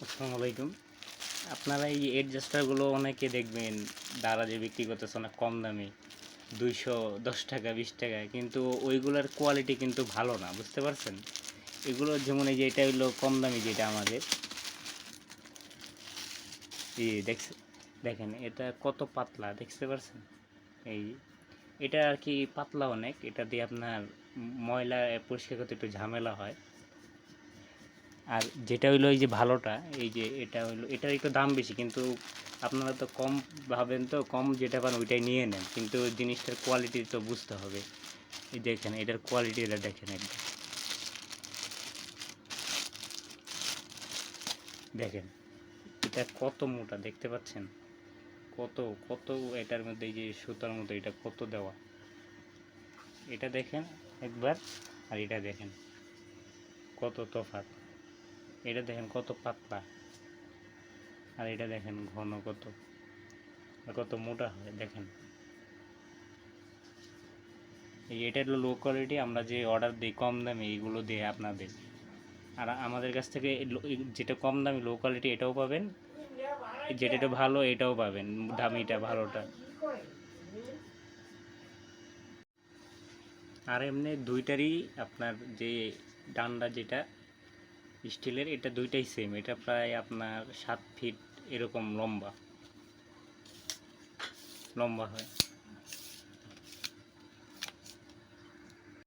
আসসালামু আলাইকুম। আপনারা এই অ্যাডজাস্টারগুলো অনেকে দেখবেন দারাজে বিক্রি করতেছে অনেক কম দামে, 210 টাকা 20 টাকা, কিন্তু ওইগুলোর কোয়ালিটি কিন্তু ভালো না, বুঝতে পারছেন? এগুলো যেমন এই যে এটা হলো কম দামি, যেটা আমাদের দেখেন এটা কত পাতলা, দেখতে পারছেন? এই এটা আর কি পাতলা অনেক, এটা দিয়ে আপনার ময়লা পরিষ্কার করতে একটু ঝামেলা হয়। আর যেটা হইলো এই যে ভালোটা, এই যে এটা হইলো, এটার একটু দাম বেশি, কিন্তু আপনারা তো কম ভাবেন, তো কম যেটা পান ওইটাই নিয়ে নেন, কিন্তু জিনিসটার কোয়ালিটি তো বুঝতে হবে। এই দেখেন এটার কোয়ালিটিটা দেখেন একদম, দেখেন এটা কত মোটা, দেখতে পাচ্ছেন? কত কত এটার মধ্যে, এই যে সুতার মধ্যে এটা কত দেওয়া, এটা দেখেন একবার। আর এটা দেখেন কত তফাৎ, এটা দেখেন কত পাতলা, আর এটা দেখেন ঘন কত, আর কত মোটা হয় দেখেন। এটা হলো লো কোয়ালিটি, আমরা যে অর্ডার দিই কম দামি, এইগুলো দিয়ে আপনাদের। আর আমাদের কাছ থেকে যেটা কম দামি লো কোয়ালিটি এটাও পাবেন, যেটা ভালো এটাও পাবেন, দামিটা ভালোটা। আর এমনি দুইটারই আপনার যে ডান্ডা যেটা স্টিলের, এটা দুইটাই সেম, এটা প্রায় আপনার 7 ফিট এরকম লম্বা লম্বা হয়।